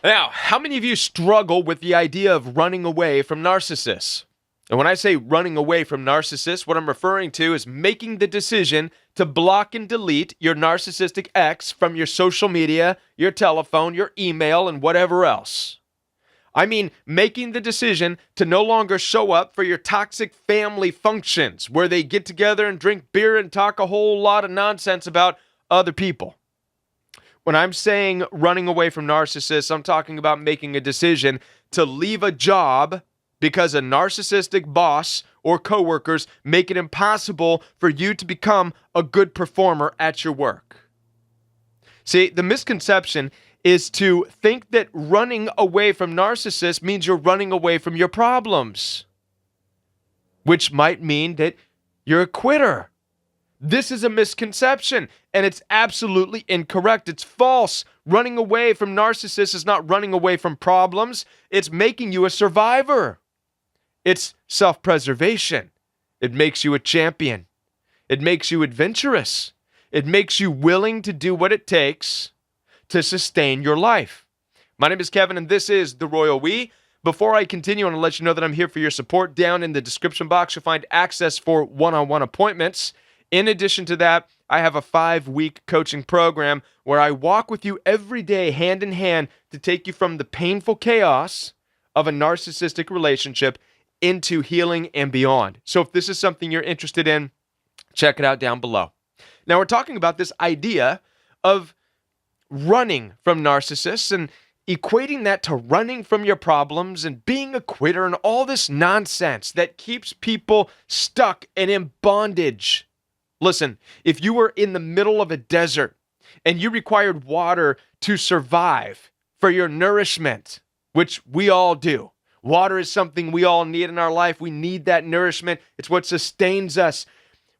Now, how many of you struggle with the idea of running away from narcissists? And when I say running away from narcissists, what I'm referring to is making the decision to block and delete your narcissistic ex from your social media, your telephone, your email, and whatever else. I mean, making the decision to no longer show up for your toxic family functions where they get together and drink beer and talk a whole lot of nonsense about other people. When I'm saying running away from narcissists, I'm talking about making a decision to leave a job because a narcissistic boss or coworkers make it impossible for you to become a good performer at your work. See, the misconception is to think that running away from narcissists means you're running away from your problems, which might mean that you're a quitter. This is a misconception, and it's absolutely incorrect. It's false. Running away from narcissists is not running away from problems. It's making you a survivor. It's self-preservation. It makes you a champion. It makes you adventurous. It makes you willing to do what it takes to sustain your life. My name is Kevin, and this is The Royal We. Before I continue, I want to let you know that I'm here for your support. Down in the description box, you'll find access for one-on-one appointments. In addition to that, I have a 5-week coaching program where I walk with you every day hand in hand to take you from the painful chaos of a narcissistic relationship into healing and beyond. So if this is something you're interested in, check it out down below. Now we're talking about this idea of running from narcissists and equating that to running from your problems and being a quitter and all this nonsense that keeps people stuck and in bondage. Listen, if you were in the middle of a desert and you required water to survive for your nourishment, which we all do. Water is something we all need in our life. We need that nourishment. It's what sustains us.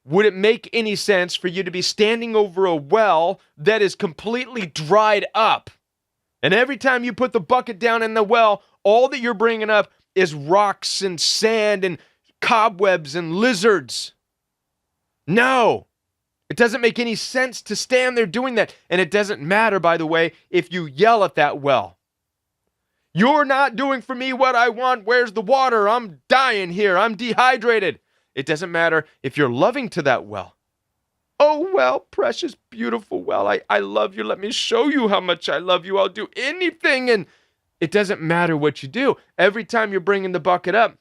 Would it make any sense for you to be standing over a well that is completely dried up? And every time you put the bucket down in the well, all that you're bringing up is rocks and sand and cobwebs and lizards. No, it doesn't make any sense to stand there doing that. And it doesn't matter, by the way, if you yell at that well. You're not doing for me what I want. Where's the water? I'm dying here. I'm dehydrated. It doesn't matter if you're loving to that well. Oh, well, precious, beautiful well, I love you. Let me show you how much I love you. I'll do anything. And it doesn't matter what you do. Every time you're bringing the bucket up,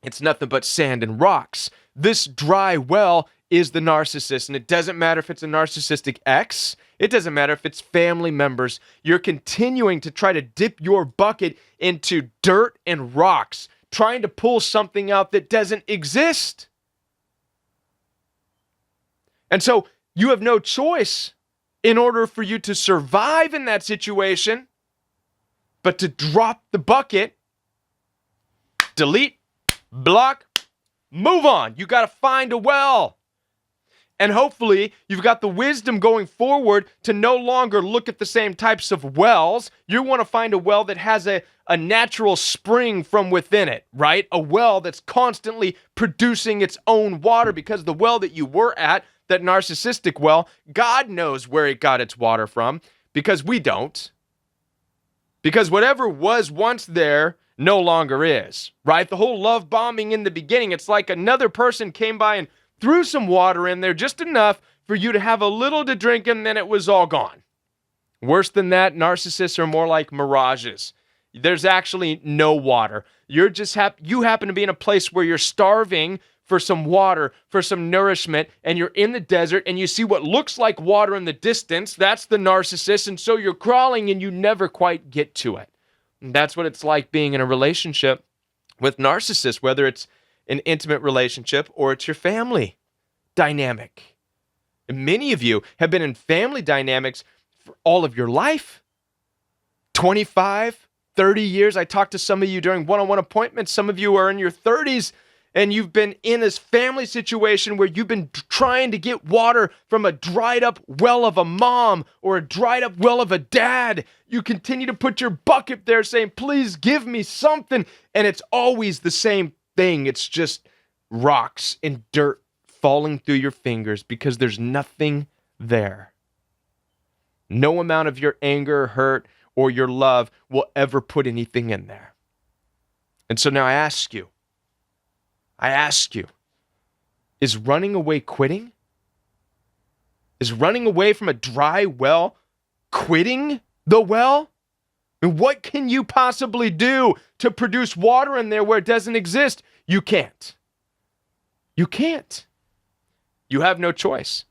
it's nothing but sand and rocks. This dry well is the narcissist, and it doesn't matter if it's a narcissistic ex. It doesn't matter if it's family members. You're continuing to try to dip your bucket into dirt and rocks, trying to pull something out that doesn't exist. And so you have no choice in order for you to survive in that situation, but to drop the bucket, delete, block, move on. You got to find a well. And hopefully you've got the wisdom going forward to no longer look at the same types of wells. You want to find a well that has a natural spring from within it, right? A well that's constantly producing its own water, because the well that you were at, that narcissistic well, God knows where it got its water from, because we don't. Because whatever was once there no longer is, right? The whole love bombing in the beginning, it's like another person came by and threw some water in there, just enough for you to have a little to drink, and then it was all gone. Worse than that, narcissists are more like mirages. There's actually no water. You happen to be in a place where you're starving for some water, for some nourishment, and you're in the desert and you see what looks like water in the distance. That's the narcissist, and so you're crawling and you never quite get to it. And that's what it's like being in a relationship with narcissists, whether it's an intimate relationship or it's your family dynamic. And many of you have been in family dynamics for all of your life. 25, 30 years. I talked to some of you during one-on-one appointments. Some of you are in your 30s and you've been in this family situation where you've been trying to get water from a dried up well of a mom or a dried up well of a dad. You continue to put your bucket there saying, please give me something. And it's always the same thing. It's just rocks and dirt falling through your fingers because there's nothing there. No amount of your anger, hurt, or your love will ever put anything in there. And so now I ask you, is running away quitting? Is running away from a dry well quitting the well? And what can you possibly do to produce water in there where it doesn't exist? You can't. You can't. You have no choice.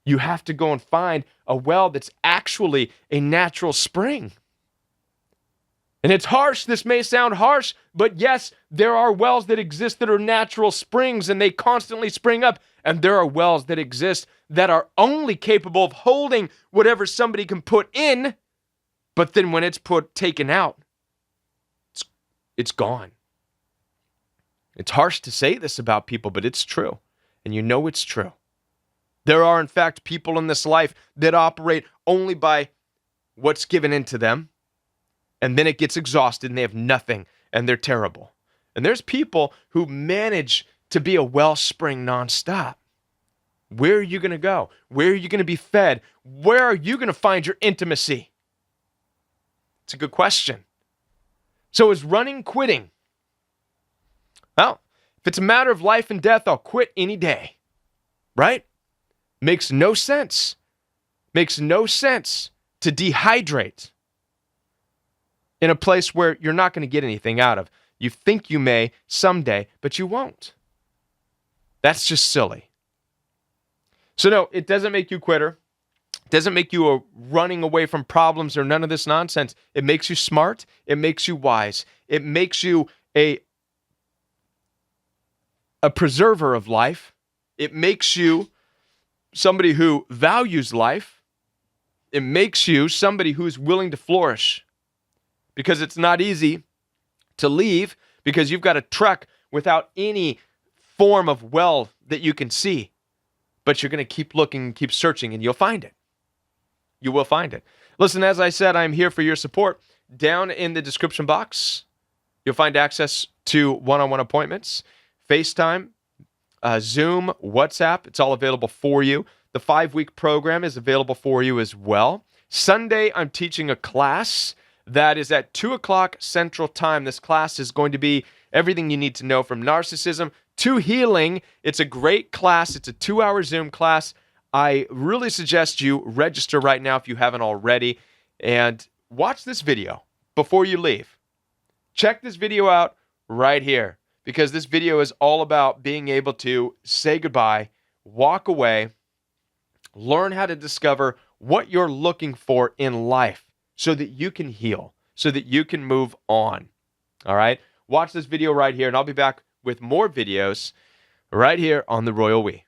You have to go and find a well that's actually a natural spring. And it's harsh. This may sound harsh, but yes, there are wells that exist that are natural springs and they constantly spring up. And there are wells that exist that are only capable of holding whatever somebody can put in. But then when it's taken out, it's gone. It's harsh to say this about people, but it's true. And you know it's true. There are, in fact, people in this life that operate only by what's given into them. And then it gets exhausted and they have nothing and they're terrible. And there's people who manage to be a wellspring nonstop. Where are you going to go? Where are you going to be fed? Where are you going to find your intimacy? It's a good question. So is running quitting? Well, if it's a matter of life and death, I'll quit any day. Right? Makes no sense. Makes no sense to dehydrate in a place where you're not going to get anything out of. You think you may someday, but you won't. That's just silly. So no, it doesn't make you a quitter. It doesn't make you a running away from problems or none of this nonsense. It makes you smart. It makes you wise. It makes you a preserver of life. It makes you somebody who values life. It makes you somebody who's willing to flourish. Because it's not easy to leave because you've got a truck without any form of well that you can see. But you're going to keep looking, keep searching, and you'll find it. You will find it. Listen, as I said, I'm here for your support. Down in the description box, you'll find access to one-on-one appointments, FaceTime, Zoom, WhatsApp. It's all available for you. The 5-week program is available for you as well. Sunday, I'm teaching a class that is at 2 o'clock Central Time. This class is going to be everything you need to know from narcissism to healing. It's a great class. It's a 2-hour Zoom class. I really suggest you register right now if you haven't already and watch this video before you leave. Check this video out right here because this video is all about being able to say goodbye, walk away, learn how to discover what you're looking for in life so that you can heal, so that you can move on. All right? Watch this video right here, and I'll be back with more videos right here on The Royal We.